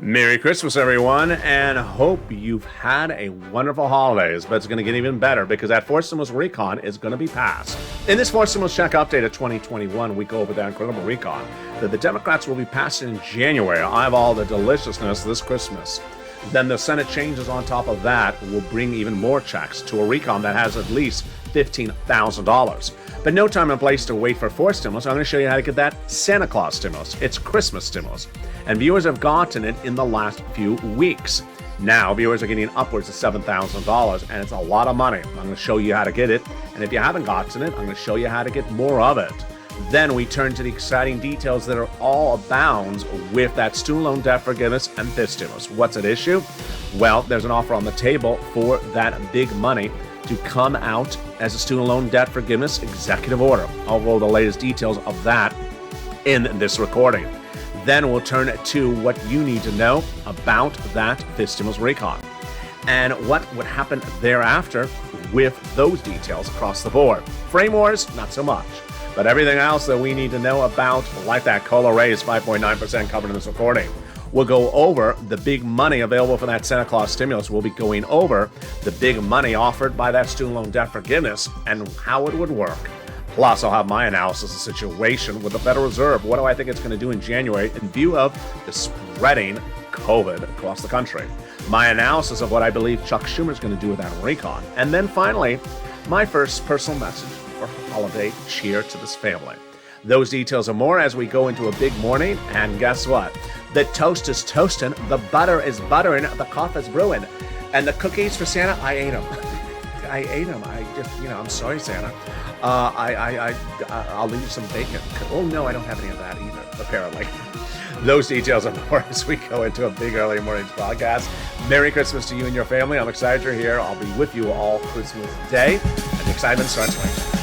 Merry Christmas, everyone, and hope you've had a wonderful holidays. But it's going to get even better because that fourth stimulus recon is going to be passed. In this fourth stimulus check update of 2021, we go over that incredible recon that the Democrats will be passing in January. I have all the deliciousness this Christmas. Then the Senate changes on top of that will bring even more checks to a recon that has at least $15,000. But no time and place to wait for fourth stimulus. I'm going to show you how to get that Santa Claus stimulus. It's Christmas stimulus. And viewers have gotten it in the last few weeks. Now, viewers are getting upwards of $7,000, and it's a lot of money. I'm going to show you how to get it. And if you haven't gotten it, I'm going to show you how to get more of it. Then we turn to the exciting details that are all abounds with that student loan debt forgiveness and this stimulus. What's at issue? Well, there's an offer on the table for that big money to come out as a student loan debt forgiveness executive order. I'll roll the latest details of that in this recording. Then we'll turn to what you need to know about that this stimulus recon and what would happen thereafter with those details across the board. Frame wars, not so much. But everything else that we need to know about, like that COLA raise, 5.9% covered in this recording. We'll go over the big money available for that Santa Claus stimulus. We'll be going over the big money offered by that student loan debt forgiveness and how it would work. Plus, I'll have my analysis of the situation with the Federal Reserve. What do I think it's going to do in January in view of the spreading COVID across the country? My analysis of what I believe Chuck Schumer is going to do with that recon. And then finally, my first personal message for holiday cheer to this family. Those details and more as we go into a big morning. And guess what? The toast is toasting, the butter is buttering, the coffee is brewing. And the cookies for Santa, I ate them. I ate them. I just, I'm sorry, Santa. I'll leave you some bacon. Oh, no, I don't have any of that either, apparently. Those details and more as we go into a big early morning podcast. Merry Christmas to you and your family. I'm excited you're here. I'll be with you all Christmas Day. And the excitement starts right now.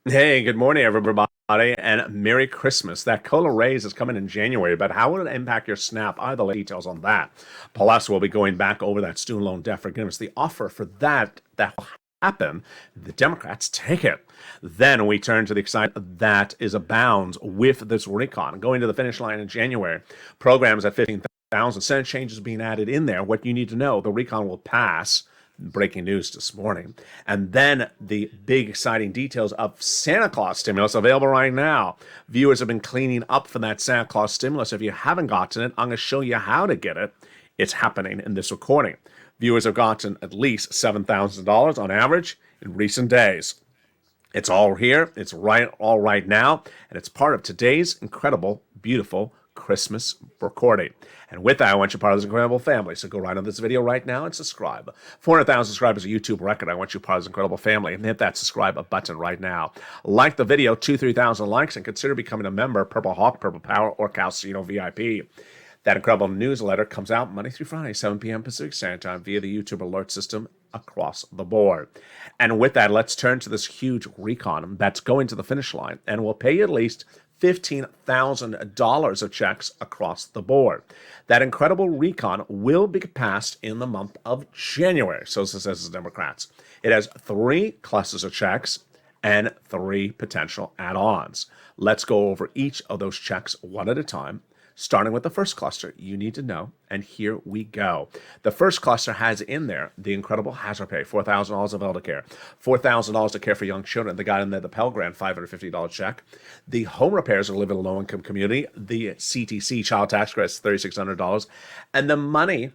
Hey, good morning, everybody, and Merry Christmas. That COLA raise is coming in January, but how will it impact your SNAP? I have the details on that. Plus, we'll be going back over that student loan debt forgiveness. The offer for that will happen. The Democrats take it. Then we turn to the excitement that is abounds with this recon. Going to the finish line in January. Programs at 15,000. Senate changes being added in there. What you need to know, the recon will pass. Breaking news this morning. And then the big exciting details of Santa Claus stimulus available right now. Viewers have been cleaning up for that Santa Claus stimulus. If you haven't gotten it, I'm going to show you how to get it. It's happening in this recording. Viewers have gotten at least $7,000 on average in recent days. It's all here. It's all right now. And it's part of today's incredible, beautiful Christmas recording. And with that, I want you part of this incredible family. So go right on this video right now and subscribe. 400,000 subscribers, a YouTube record. I want you part of this incredible family. And hit that subscribe button right now. Like the video, 3,000 likes, and consider becoming a member, Purple Hawk, Purple Power, or Calcino VIP. That incredible newsletter comes out Monday through Friday, 7 p.m. Pacific Standard Time via the YouTube alert system across the board. And with that, let's turn to this huge recon that's going to the finish line and will pay you at least $15,000 of checks across the board. That incredible recon will be passed in the month of January, so says the Democrats. It has 3 clusters of checks and 3 potential add-ons. Let's go over each of those checks one at a time. Starting with the first cluster, you need to know, and here we go. The first cluster has in there the incredible hazard pay, $4,000 of elder care, $4,000 to care for young children. They got in there the Pell Grant, $550 check. The home repairs are living in a low-income community. The CTC, child tax credits, $3,600. And the money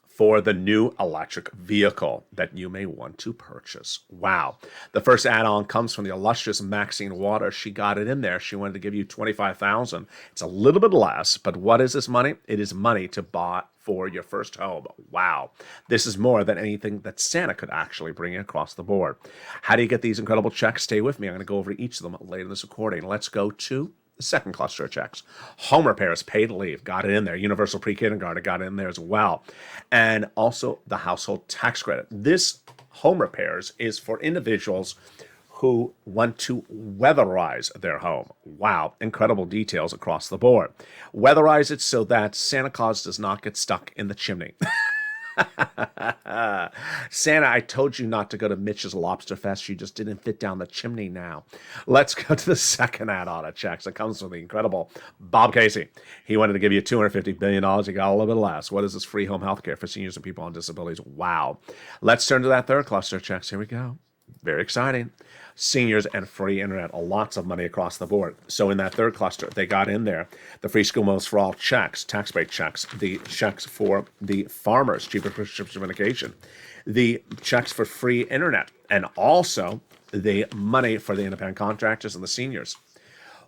for the new electric vehicle that you may want to purchase. Wow. The first add-on comes from the illustrious Maxine Waters. She got it in there. She wanted to give you $25,000. It's a little bit less, but what is this money? It is money to buy for your first home. Wow. This is more than anything that Santa could actually bring across the board. How do you get these incredible checks? Stay with me. I'm going to go over each of them later in this recording. Let's go to The second cluster of checks. Home repairs, paid leave, got it in there. Universal pre-kindergarten got it in there as well. And also the household tax credit. This home repairs is for individuals who want to weatherize their home. Wow, incredible details across the board. Weatherize it so that Santa Claus does not get stuck in the chimney. Santa, I told you not to go to Mitch's Lobster Fest. You just didn't fit down the chimney now. Let's go to the second add-on of checks. It comes from the incredible Bob Casey. He wanted to give you $250 billion. You got a little bit less. What is this free home health care for seniors and people on disabilities? Wow. Let's turn to that third cluster of checks. Here we go. Very exciting. Seniors and free internet, lots of money across the board. So in that third cluster, they got in there the free school meals for all checks, tax break checks, the checks for the farmers, cheaper prescription medication, the checks for free internet, and also the money for the independent contractors and the seniors,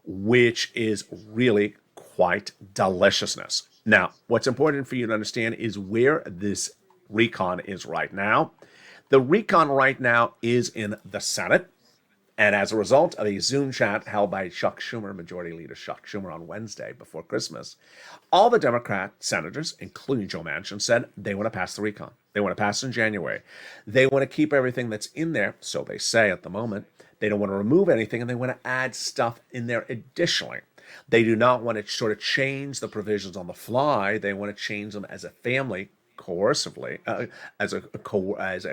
which is really quite deliciousness. Now, what's important for you to understand is where this recon is right now. The recon right now is in the Senate. And as a result of a Zoom chat held by Chuck Schumer, Majority Leader Chuck Schumer, on Wednesday before Christmas, all the Democrat senators, including Joe Manchin, said they want to pass the recon. They want to pass in January. They want to keep everything that's in there, so they say at the moment. They don't want to remove anything, and they want to add stuff in there additionally. They do not want to sort of change the provisions on the fly. They want to change them as a family, coercively, as a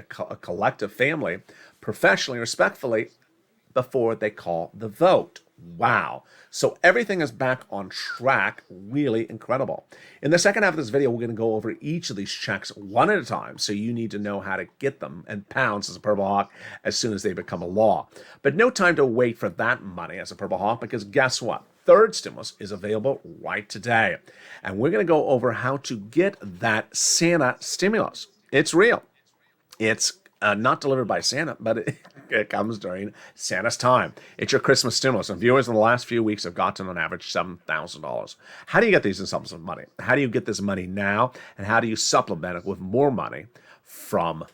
collective family, professionally, respectfully, before they call the vote. Wow. So everything is back on track. Really incredible. In the second half of this video, we're going to go over each of these checks one at a time. So you need to know how to get them and pounce as a Purple Hawk as soon as they become a law. But no time to wait for that money as a Purple Hawk, because guess what? Third stimulus is available right today. And we're going to go over how to get that Santa stimulus. It's real. It's not delivered by Santa, but it comes during Santa's time. It's your Christmas stimulus. And viewers in the last few weeks have gotten on average $7,000. How do you get these installments of money? How do you get this money now? And how do you supplement it with more money from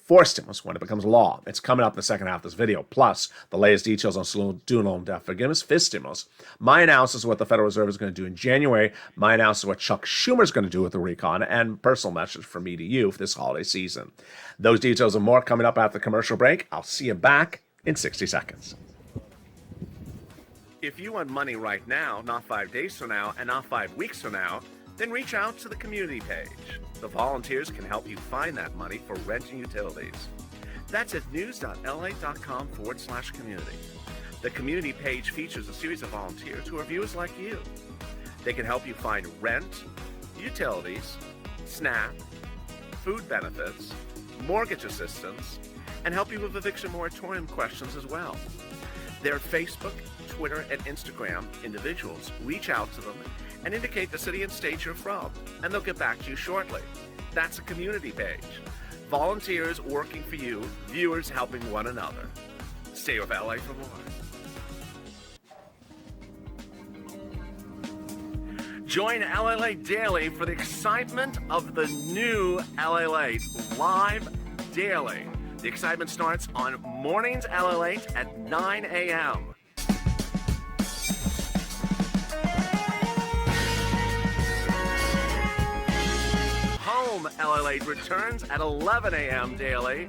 fourth stimulus when it becomes law? It's coming up in the second half of this video. Plus, the latest details on student loan debt forgiveness, fifth stimulus. My analysis of what the Federal Reserve is going to do in January. My analysis of what Chuck Schumer is going to do with the recon, and personal message from me to you for this holiday season. Those details and more coming up after the commercial break. I'll see you back in 60 seconds. If you want money right now, not 5 days from now, and not 5 weeks from now, then reach out to the community page. The volunteers can help you find that money for rent and utilities. That's at news.la.com/community. The community page features a series of volunteers who are viewers like you. They can help you find rent, utilities, SNAP, food benefits, mortgage assistance, and help you with eviction moratorium questions as well. Their Facebook, Twitter, and Instagram individuals reach out to them and indicate the city and state you're from, and they'll get back to you shortly. That's a community page. Volunteers working for you, viewers helping one another. Stay with LA for more. Join LALATE Daily for the excitement of the new LALATE live daily. The excitement starts on mornings LALATE at 9 a.m. Home LALATE returns at 11 a.m. daily.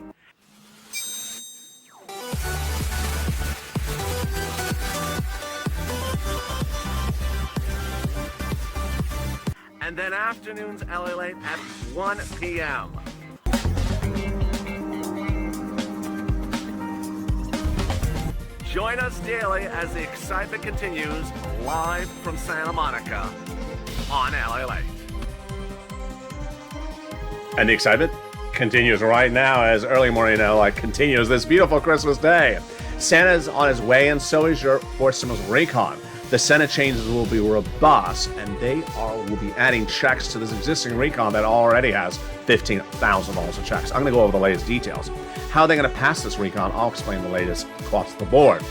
And then afternoons LALATE at 1 p.m. Join us daily as the excitement continues live from Santa Monica on LALATE. And the excitement continues right now as early morning LA continues this beautiful Christmas day. Santa's on his way, and so is your fourth stimulus recon. The Senate changes will be robust, and will be adding checks to this existing recon that already has $15,000 of checks. I'm going to go over the latest details. How they're going to pass this recon, I'll explain the latest across the board.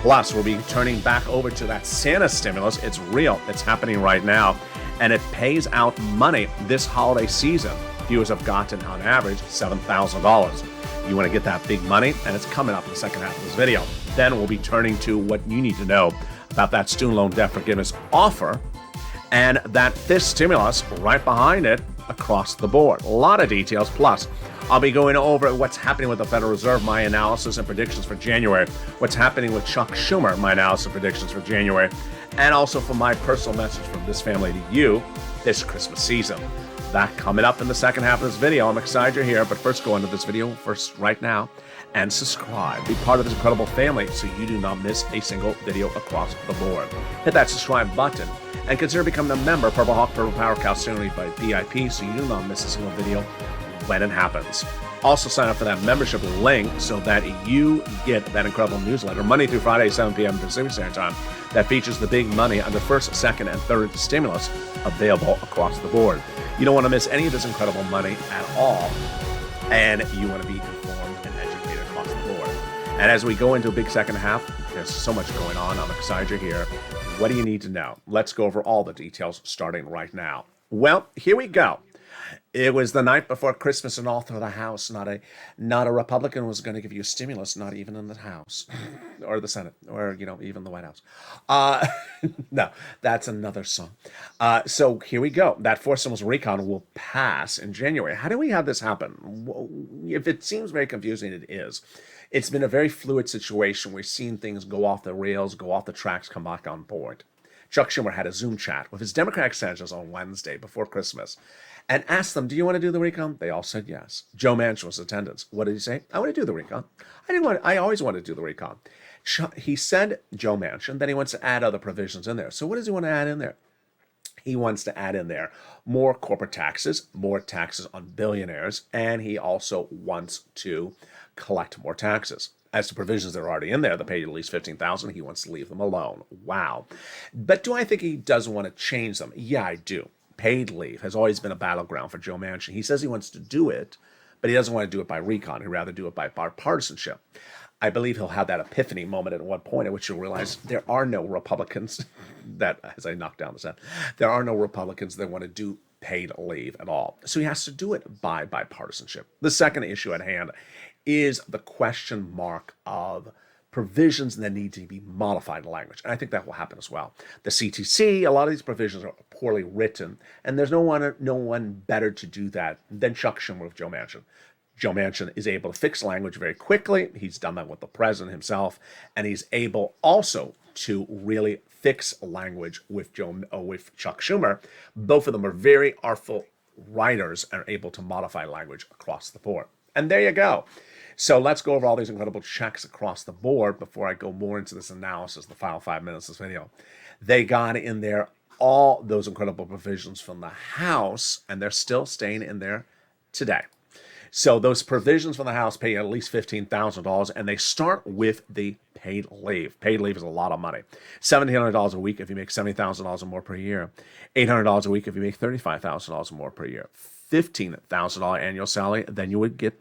Plus, we'll be turning back over to that Santa stimulus. It's real. It's happening right now, and it pays out money this holiday season. Viewers have gotten, on average, $7,000. You want to get that big money, and it's coming up in the second half of this video. Then we'll be turning to what you need to know about that student loan debt forgiveness offer and that this stimulus right behind it across the board. A lot of details. Plus, I'll be going over what's happening with the Federal Reserve, my analysis and predictions for January, what's happening with Chuck Schumer, my analysis and predictions for January, and also for my personal message from this family to you this Christmas season. That coming up in the second half of this video. I'm excited you're here, but first go into this video first right now and subscribe. Be part of this incredible family so you do not miss a single video across the board. Hit that subscribe button and consider becoming a member, Purple Hawk, Purple Power Cow, soon by VIP, so you do not miss a single video when it happens. Also sign up for that membership link so that you get that incredible newsletter Monday through Friday, 7 p.m. Pacific Standard Time that features the big money under first, second, and third stimulus available across the board. You don't want to miss any of this incredible money at all, and you want to be informed and educated across the board. And as we go into a big second half, there's so much going on. I'm excited you're here. What do you need to know? Let's go over all the details starting right now. Well, here we go. It was the night before Christmas and all through the House. Not a Republican was going to give you a stimulus, not even in the House or the Senate or, even the White House. No, that's another song. So here we go. That fourth stimulus recon will pass in January. How do we have this happen? If it seems very confusing, it is. It's been a very fluid situation. We've seen things go off the rails, go off the tracks, come back on board. Chuck Schumer had a Zoom chat with his Democratic senators on Wednesday before Christmas and asked them, do you want to do the recon? They all said yes. Joe Manchin was in attendance. What did he say? I want to do the recon. I always wanted to do the recon. He said, Joe Manchin, that he wants to add other provisions in there. So what does he want to add in there? He wants to add in there more corporate taxes, more taxes on billionaires, and he also wants to collect more taxes. As to provisions that are already in there, that pay at least $15,000, he wants to leave them alone. Wow. But do I think he doesn't want to change them? Yeah, I do. Paid leave has always been a battleground for Joe Manchin. He says he wants to do it, but he doesn't want to do it by recon. He'd rather do it by bipartisanship. I believe he'll have that epiphany moment at one point at which he'll realize there are no Republicans that, as I knock down the set, there are no Republicans that want to do paid leave at all. So he has to do it by bipartisanship. The second issue at hand is the question mark of provisions that need to be modified in language. And I think that will happen as well. The CTC, a lot of these provisions are poorly written, and there's no one better to do that than Chuck Schumer with Joe Manchin. Joe Manchin is able to fix language very quickly. He's done that with the president himself, and he's able also to really fix language with Chuck Schumer. Both of them are very artful writers and are able to modify language across the board. And there you go. So let's go over all these incredible checks across the board before I go more into this analysis, the final 5 minutes of this video. They got in there all those incredible provisions from the House, and they're still staying in there today. So those provisions from the House pay at least $15,000, and they start with the paid leave. Paid leave is a lot of money. $1,700 a week if you make $70,000 or more per year. $800 a week if you make $35,000 or more per year. $15,000 annual salary, then you would get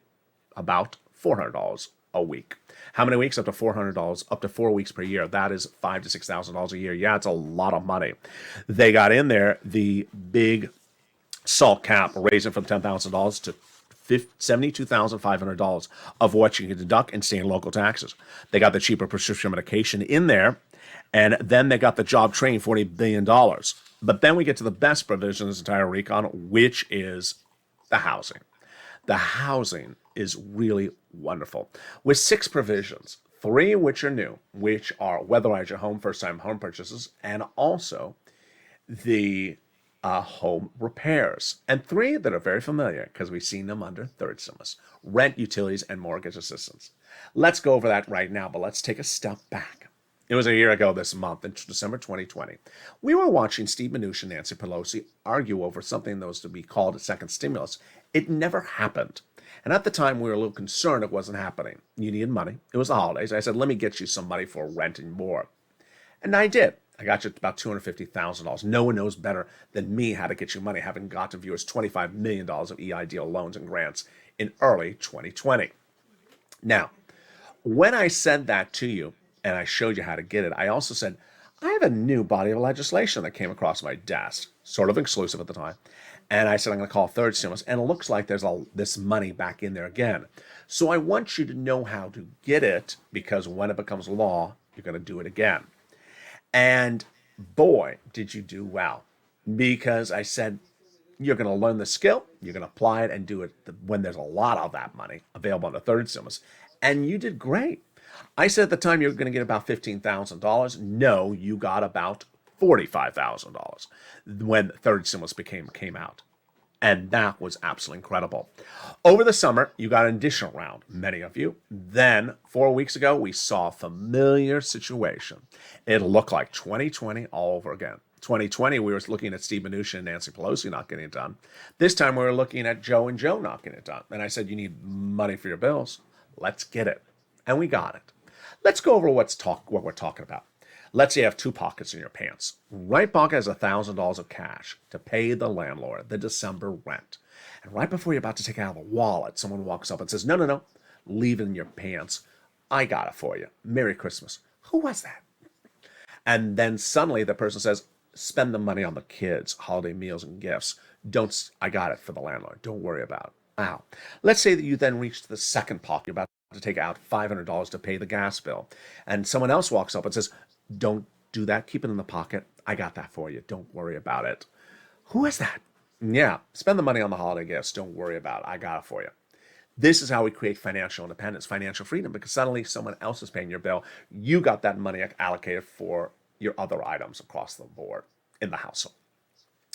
about $400 a week. How many weeks? Up to $400, up to 4 weeks per year. That is $5,000 to $6,000 a year. Yeah, it's a lot of money. They got in there the big SALT cap, raising from $10,000 to $72,500 of what you can deduct in state and local taxes. They got the cheaper prescription medication in there, and then they got the job training, $40 billion. But then we get to the best provision in this entire recon, which is the housing. The housing is really wonderful. With 6 provisions, 3 which are new, which are weatherize your home, first-time home purchases, and also the home repairs. And 3 that are very familiar because we've seen them under third stimulus, rent, utilities, and mortgage assistance. Let's go over that right now, but let's take a step back. It was a year ago this month, in December 2020. We were watching Steve Mnuchin and Nancy Pelosi argue over something that was to be called a second stimulus. It never happened. And at the time, we were a little concerned it wasn't happening. You needed money. It was the holidays. I said, let me get you some money for rent and more. And I did. I got you about $250,000. No one knows better than me how to get you money, having got to viewers $25 million of EIDL loans and grants in early 2020. Now, when I said that to you, and I showed you how to get it, I also said, I have a new body of legislation that came across my desk, sort of exclusive at the time. And I said, I'm going to call third stimulus. And it looks like there's this money back in there again. So I want you to know how to get it, because when it becomes law, you're going to do it again. And boy, did you do well. Because I said, you're going to learn the skill, you're going to apply it and do it when there's a lot of that money available in the third stimulus. And you did great. I said at the time you were going to get about $15,000. No, you got about $45,000 when the third stimulus came out. And that was absolutely incredible. Over the summer, you got an additional round, many of you. Then, 4 weeks ago, we saw a familiar situation. It looked like 2020 all over again. 2020, we were looking at Steve Mnuchin and Nancy Pelosi not getting it done. This time, we were looking at Joe and Joe not getting it done. And I said, you need money for your bills. Let's get it. And we got it. Let's go over what we're talking about. Let's say you have two pockets in your pants. Right pocket has $1,000 of cash to pay the landlord the December rent. And right before you're about to take it out of the wallet, someone walks up and says, no, no, no, leave it in your pants. I got it for you. Merry Christmas. Who was that? And then suddenly the person says, spend the money on the kids, holiday meals and gifts. I got it for the landlord. Don't worry about it. Wow. Let's say that you then reach the second pocket. You're about to take out $500 to pay the gas bill. And someone else walks up and says, don't do that. Keep it in the pocket. I got that for you. Don't worry about it. Who is that? Yeah, spend the money on the holiday gifts. Don't worry about it. I got it for you. This is how we create financial independence, financial freedom, because suddenly someone else is paying your bill. You got that money allocated for your other items across the board in the household.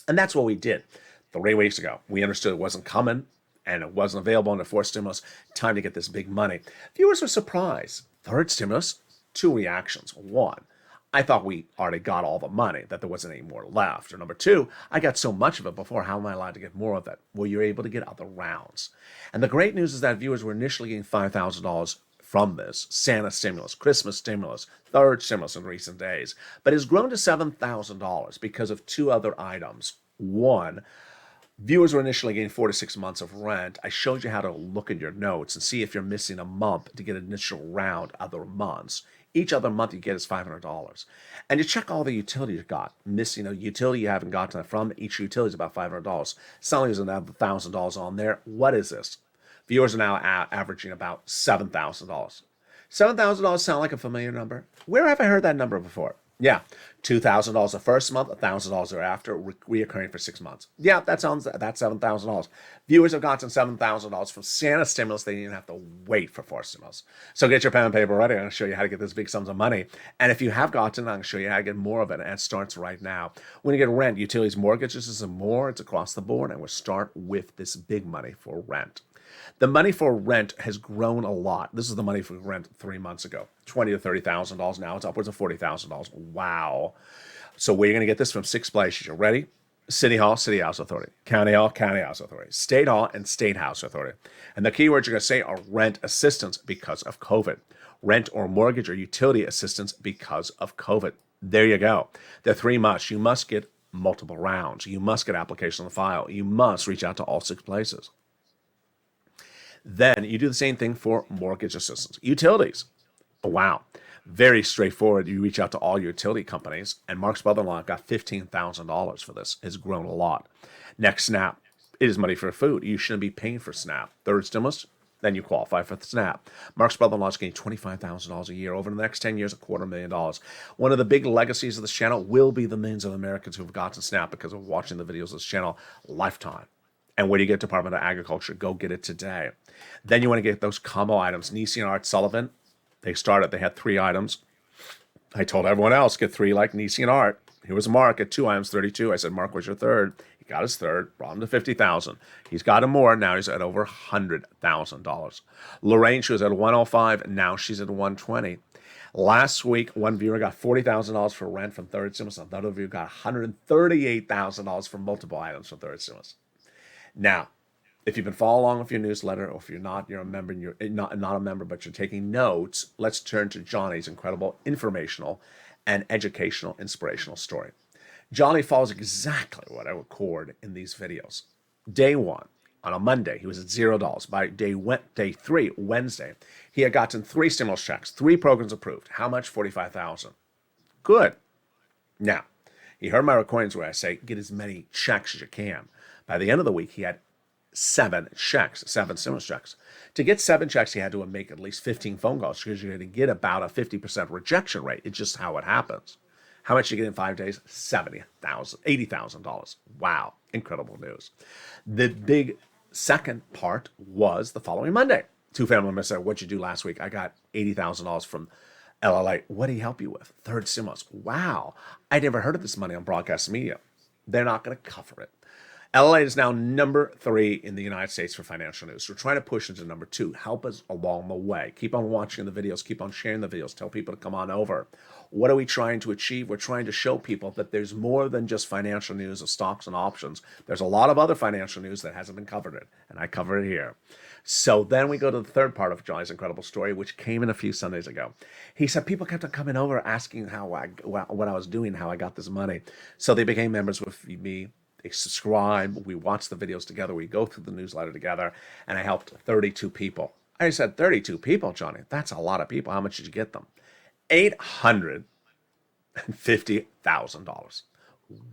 And that's what we did 3 weeks ago. We understood it wasn't coming and it wasn't available in the fourth stimulus. Time to get this big money. Viewers were surprised. Third stimulus, two reactions. One, I thought we already got all the money, that there wasn't any more left. Or number two, I got so much of it before, how am I allowed to get more of it? Well, you're able to get other rounds. And the great news is that viewers were initially getting $5,000 from this Santa stimulus, Christmas stimulus, third stimulus in recent days, but it's grown to $7,000 because of two other items. One, viewers were initially getting 4 to 6 months of rent. I showed you how to look at your notes and see if you're missing a month to get an initial round other months. Each other month you get is $500. And you check all the utilities you got. Missing a utility you haven't gotten from, each utility is about $500. Suddenly there's another $1,000 on there. What is this? Viewers are now averaging about $7,000. $7,000 sound like a familiar number? Where have I heard that number before? Yeah, $2,000 the first month, $1,000 thereafter, reoccurring for 6 months. Yeah, that's $7,000. Viewers have gotten $7,000 from Santa stimulus. They didn't even have to wait for fourth stimulus. So get your pen and paper ready. I'm going to show you how to get these big sums of money. And if you have gotten, I'm going to show you how to get more of it. And it starts right now. When you get rent, utilities, mortgages, and more, it's across the board. And we'll start with this big money for rent. The money for rent has grown a lot. This is the money for rent 3 months ago. $20,000 to $30,000. Now it's upwards of $40,000. Wow. So where are you going to get this from? 6 places. You ready? City Hall, City House Authority. County Hall, County House Authority. State Hall and State House Authority. And the key words you're going to say are rent assistance because of COVID. Rent or mortgage or utility assistance because of COVID. There you go. The 3 musts. You must get multiple rounds. You must get applications on the file. You must reach out to all 6 places. Then you do the same thing for mortgage assistance. Utilities. Wow. Very straightforward. You reach out to all your utility companies, and Mark's brother-in-law got $15,000 for this. It's grown a lot. Next, SNAP. It is money for food. You shouldn't be paying for SNAP. Third stimulus, then you qualify for the SNAP. Mark's brother-in-law is getting $25,000 a year. Over the next 10 years, $250,000. One of the big legacies of this channel will be the millions of Americans who have gotten SNAP because of watching the videos of this channel lifetime. And where do you get Department of Agriculture? Go get it today. Then you want to get those combo items. Nisi and Art Sullivan, they had 3 items. I told everyone else, get 3 like Nisi and Art. Here was Mark at 2 items, 32. I said, Mark, where's your third? He got his third, brought him to $50,000. He's got him more. Now he's at over $100,000. Lorraine, she was at 105. Now she's at 120. Last week, one viewer got $40,000 for rent from third stimulus. Another viewer got $138,000 for multiple items from third stimulus. Now, if you've been following along with your newsletter, or if you're a member, and you're not a member, but you're taking notes, let's turn to Johnny's incredible informational and educational, inspirational story. Johnny follows exactly what I record in these videos. Day 1, on a Monday, he was at $0. By day 3, Wednesday, he had gotten 3 stimulus checks, 3 programs approved. How much? $45,000. Good. Now, he heard my recordings where I say, get as many checks as you can. By the end of the week, he had 7 checks, 7 stimulus checks. To get 7 checks, he had to make at least 15 phone calls because you're going to get about a 50% rejection rate. It's just how it happens. How much did you get in 5 days? $80,000. Wow, incredible news. The big second part was the following Monday. Two family members said, "What'd you do last week?" "I got $80,000 from LALATE." "What did he help you with?" "Third stimulus." Wow, I never heard of this money on broadcast media. They're not going to cover it. LALATE is now number 3 in the United States for financial news. We're trying to push into number 2. Help us along the way. Keep on watching the videos. Keep on sharing the videos. Tell people to come on over. What are we trying to achieve? We're trying to show people that there's more than just financial news of stocks and options. There's a lot of other financial news that hasn't been covered, and I cover it here. So then we go to the third part of Johnny's incredible story, which came in a few Sundays ago. He said people kept on coming over asking what I was doing, how I got this money. So they became members with me. They subscribe. We watch the videos together. We go through the newsletter together. And I helped 32 people. I said, 32 people, Johnny. That's a lot of people. How much did you get them? $850,000.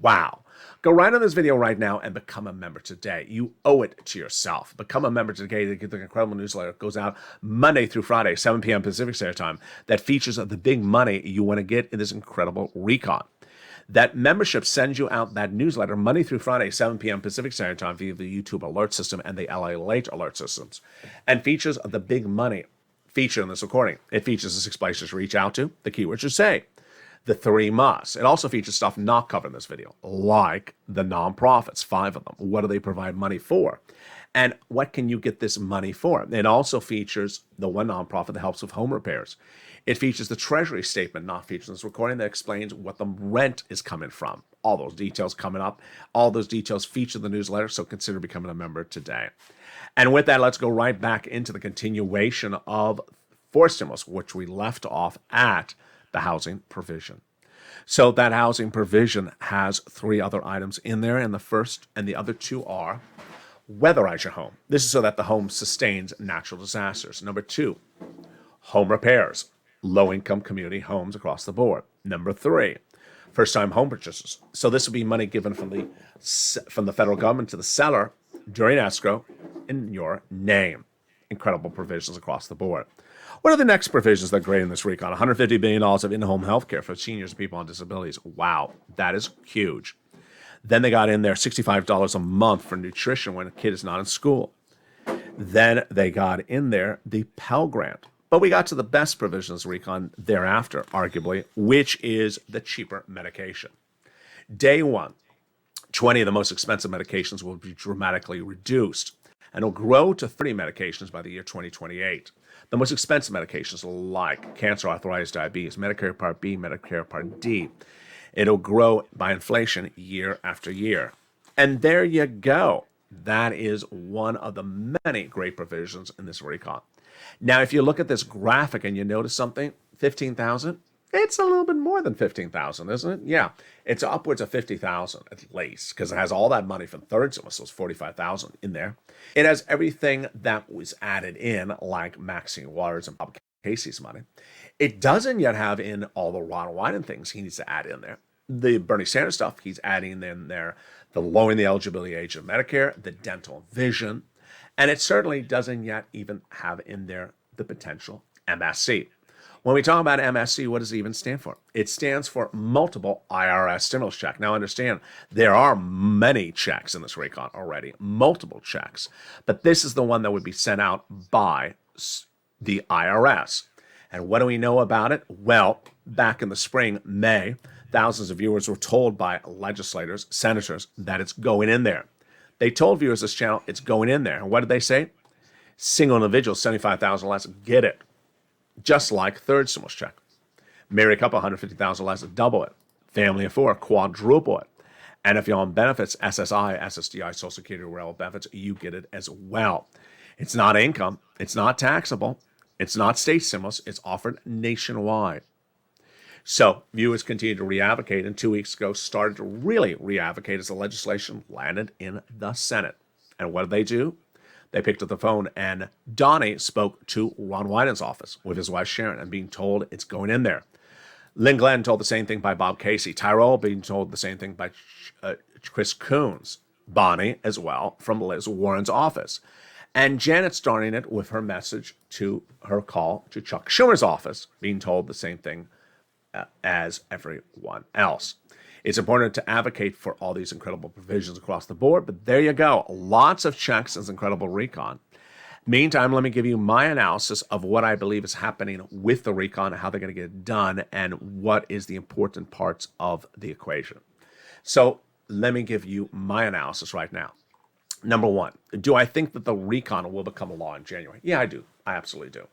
Wow. Go right on this video right now and become a member today. You owe it to yourself. Become a member today to get the incredible newsletter. It goes out Monday through Friday, 7 p.m. Pacific Standard Time, that features the big money you want to get in this incredible recon. That membership sends you out that newsletter Monday through Friday, 7 p.m. Pacific Standard Time via the YouTube alert system and the LALATE alert systems, and features the big money feature in this recording. It features the 6 places to reach out to, the keywords to say, the 3 musts. It also features stuff not covered in this video, like the nonprofits, 5 of them. What do they provide money for? And what can you get this money for? It also features the one nonprofit that helps with home repairs. It features the treasury statement not featured in this recording that explains what the rent is coming from. All those details coming up. All those details feature the newsletter, so consider becoming a member today. And with that, let's go right back into the continuation of fourth stimulus, which we left off at the housing provision. So that housing provision has 3 other items in there, and the first and the other 2 are weatherize your home. This is so that the home sustains natural disasters. Number 2, home repairs, low-income community homes across the board. Number 3, first-time home purchases. So this will be money given from the federal government to the seller during escrow in your name. Incredible provisions across the board. What are the next provisions that are great in this recon? $150 billion of in-home health care for seniors and people on disabilities. Wow, that is huge. Then they got in there $65 a month for nutrition when a kid is not in school. Then they got in there the Pell Grant. But we got to the best provisions recon thereafter, arguably, which is the cheaper medication. Day 1, 20 of the most expensive medications will be dramatically reduced, and it'll grow to 30 medications by the year 2028. The most expensive medications like cancer, arthritis, diabetes, Medicare Part B, Medicare Part D. It'll grow by inflation year after year. And there you go. That is one of the many great provisions in this recon. Now, if you look at this graphic and you notice something, 15,000, it's a little bit more than 15,000, isn't it? Yeah, it's upwards of 50,000 at least, because it has all that money from third stimulus, so it's 45,000 in there. It has everything that was added in, like Maxine Waters and Bob Casey's money. It doesn't yet have in all the Ron Wyden things he needs to add in there. The Bernie Sanders stuff, he's adding in there the lowering the eligibility age of Medicare, the dental vision, and it certainly doesn't yet even have in there the potential MSC. When we talk about MSC, what does it even stand for? It stands for multiple IRS stimulus check. Now understand, there are many checks in this recon already, multiple checks, but this is the one that would be sent out by the IRS. And what do we know about it? Well, back in the spring, May, thousands of viewers were told by legislators, senators, that it's going in there. They told viewers this channel, it's going in there. And what did they say? Single individual, $75,000 less, get it. Just like third stimulus check. Married couple, $150,000 less, double it. Family of 4, quadruple it. And if you're on benefits, SSI, SSDI, Social Security, relevant benefits, you get it as well. It's not income. It's not taxable. It's not state stimulus. It's offered nationwide. So viewers continue to re-advocate, and 2 weeks ago started to really re-advocate as the legislation landed in the Senate. And what did they do? They picked up the phone, and Donnie spoke to Ron Wyden's office with his wife Sharon and being told it's going in there. Lynn Glenn told the same thing by Bob Casey. Tyrell being told the same thing by Chris Coons. Bonnie as well from Liz Warren's office. And Janet starting it with her message to her call to Chuck Schumer's office, being told the same thing as everyone else. It's important to advocate for all these incredible provisions across the board, but there you go. Lots of checks as incredible recon. Meantime, let me give you my analysis of what I believe is happening with the recon, how they're going to get it done, and what is the important parts of the equation. So let me give you my analysis right now. Number one, do I think that the recon will become a law in January? Yeah, I do. I absolutely do.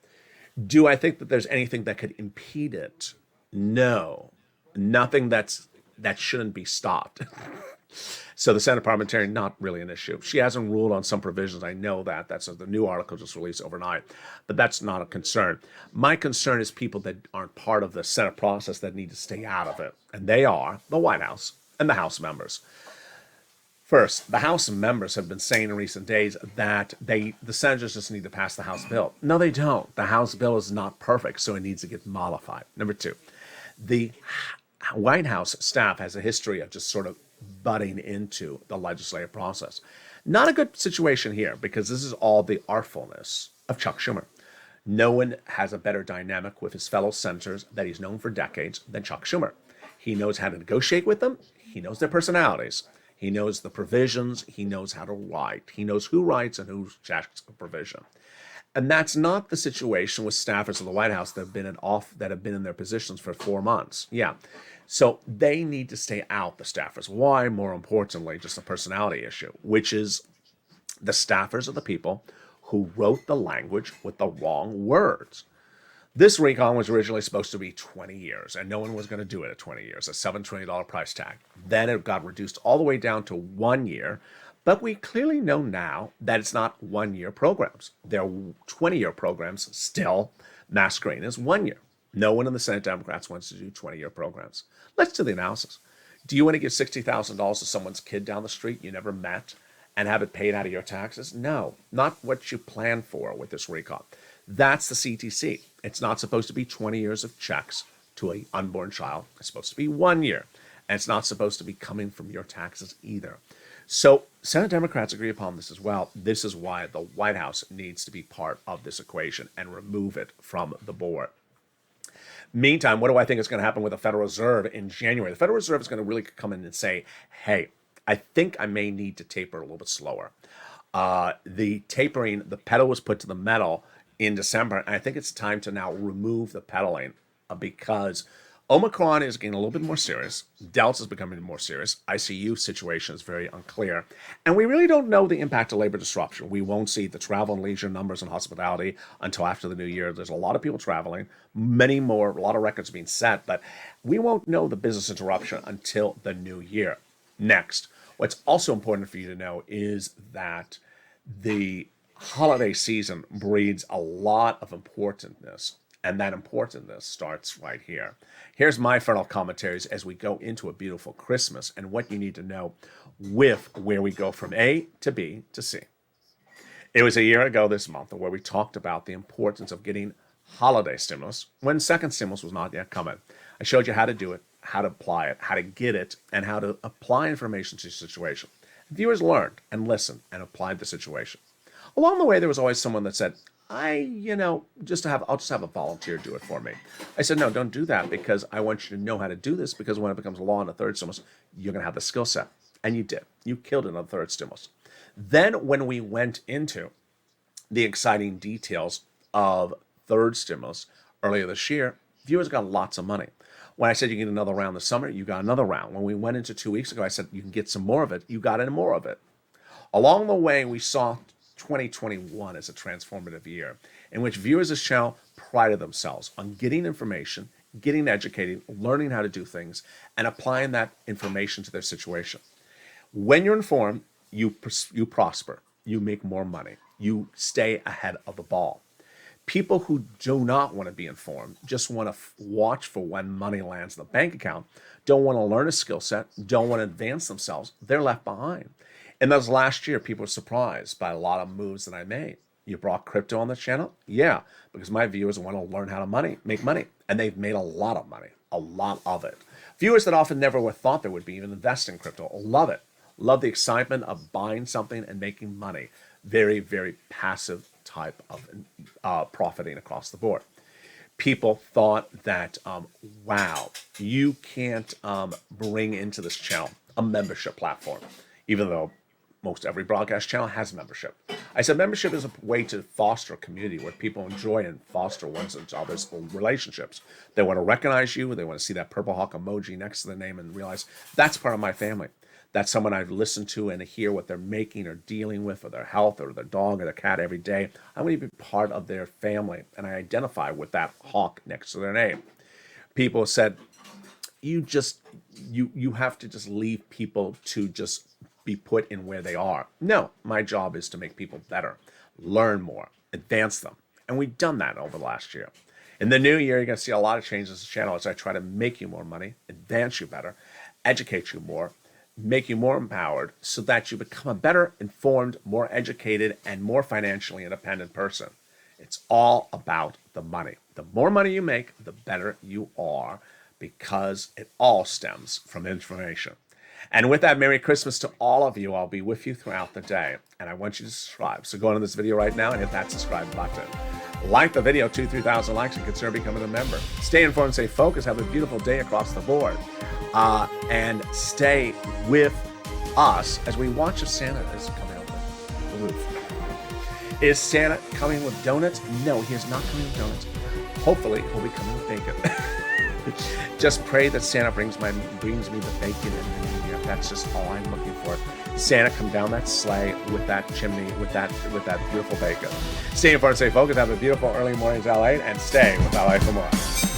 Do I think that there's anything that could impede it? No. Nothing that shouldn't be stopped. So the Senate parliamentarian, not really an issue. She hasn't ruled on some provisions. I know that. That's the new article just released overnight. But that's not a concern. My concern is people that aren't part of the Senate process that need to stay out of it. And they are the White House and the House members. First, the House members have been saying in recent days that the senators just need to pass the House bill. No, they don't. The House bill is not perfect, so it needs to get modified. Number two, the White House staff has a history of just sort of butting into the legislative process. Not a good situation here, because this is all the artfulness of Chuck Schumer. No one has a better dynamic with his fellow senators that he's known for decades than Chuck Schumer. He knows how to negotiate with them. He knows their personalities. He knows the provisions. He knows how to write. He knows who writes and who checks a provision. And that's not the situation with staffers of the White House that have been in their positions for 4 months. Yeah. So they need to stay out, the staffers. Why? More importantly, just a personality issue, which is the staffers are the people who wrote the language with the wrong words. This recon was originally supposed to be 20 years, and no one was going to do it at 20 years, a $720 price tag. Then it got reduced all the way down to 1 year. But we clearly know now that it's not 1 year programs. They're 20-year programs still masquerading as 1 year. No one in the Senate Democrats wants to do 20-year programs. Let's do the analysis. Do you want to give $60,000 to someone's kid down the street you never met and have it paid out of your taxes? No, not what you planned for with this recon. That's the CTC. It's not supposed to be 20 years of checks to an unborn child. It's supposed to be 1 year. And it's not supposed to be coming from your taxes either. So Senate Democrats agree upon this as well. This is why the White House needs to be part of this equation and remove it from the board. Meantime, what do I think is going to happen with the Federal Reserve in January? The Federal Reserve is going to really come in and say, hey, I think I may need to taper a little bit slower. The tapering, the pedal was put to the metal in December, and I think it's time to now remove the pedaling because Omicron is getting a little bit more serious. Delta is becoming more serious. ICU situation is very unclear. And we really don't know the impact of labor disruption. We won't see the travel and leisure numbers and hospitality until after the new year. There's a lot of people traveling, many more, a lot of records being set, but we won't know the business interruption until the new year. Next, what's also important for you to know is that the holiday season breeds a lot of importance. And that importance starts right here. Here's my final commentaries as we go into a beautiful Christmas and what you need to know with where we go from A to B to C. It was a year ago this month where we talked about the importance of getting holiday stimulus when second stimulus was not yet coming. I showed you how to do it, how to apply it, how to get it, and how to apply information to your situation. Viewers learned and listened and applied the situation. Along the way, there was always someone that said, I'll just have a volunteer do it for me. I said, no, don't do that because I want you to know how to do this because when it becomes law in a third stimulus, you're going to have the skill set. And you did. You killed it on the third stimulus. Then when we went into the exciting details of third stimulus earlier this year, viewers got lots of money. When I said you get another round this summer, you got another round. When we went into 2 weeks ago, I said you can get some more of it. You got in more of it. Along the way, we saw 2021 as a transformative year in which viewers of this channel prided themselves on getting information, getting educated, learning how to do things, and applying that information to their situation. When you're informed, you prosper, you make more money, you stay ahead of the ball. People who do not want to be informed, just want to watch for when money lands in the bank account, don't want to learn a skill set, don't want to advance themselves, they're left behind. And those last year, people were surprised by a lot of moves that I made. You brought crypto on the channel? Yeah, because my viewers want to learn how to make money. And they've made a lot of money, a lot of it. Viewers that often never would thought they would be even invest in crypto, love it. Love the excitement of buying something and making money. Very, very passive type of profiting across the board. people thought that, wow, you can't bring into this channel a membership platform, even though most every broadcast channel has membership. I said membership is a way to foster a community where people enjoy and foster one another's relationships. They want to recognize you. They want to see that purple hawk emoji next to the name and realize that's part of my family. That's someone I've listened to and hear what they're making or dealing with, or their health or their dog or their cat every day. I want to be part of their family, and I identify with that hawk next to their name. People said, you have to just leave people to just be put in where they are. No, my job is to make people better, learn more, advance them. And we've done that over the last year. In the new year, you're going to see a lot of changes to the channel as I try to make you more money, advance you better, educate you more, make you more empowered so that you become a better informed, more educated, and more financially independent person. It's all about the money. The more money you make, the better you are, because it all stems from information. And with that, Merry Christmas to all of you. I'll be with you throughout the day, and I want you to subscribe. So go into this video right now and hit that subscribe button. Like the video, 2,000-3,000 likes, and consider becoming a member. Stay informed, stay focused, have a beautiful day across the board. And stay with us as we watch if Santa is coming over the roof. Is Santa coming with donuts? No, he is not coming with donuts. Hopefully, he'll be coming with bacon. Just pray that Santa brings me the bacon in the new year. That's just all I'm looking for. Santa come down that sleigh with that chimney, with that beautiful bacon. Stay informed, stay focused. Have a beautiful early mornings, LA, and stay with LA for more.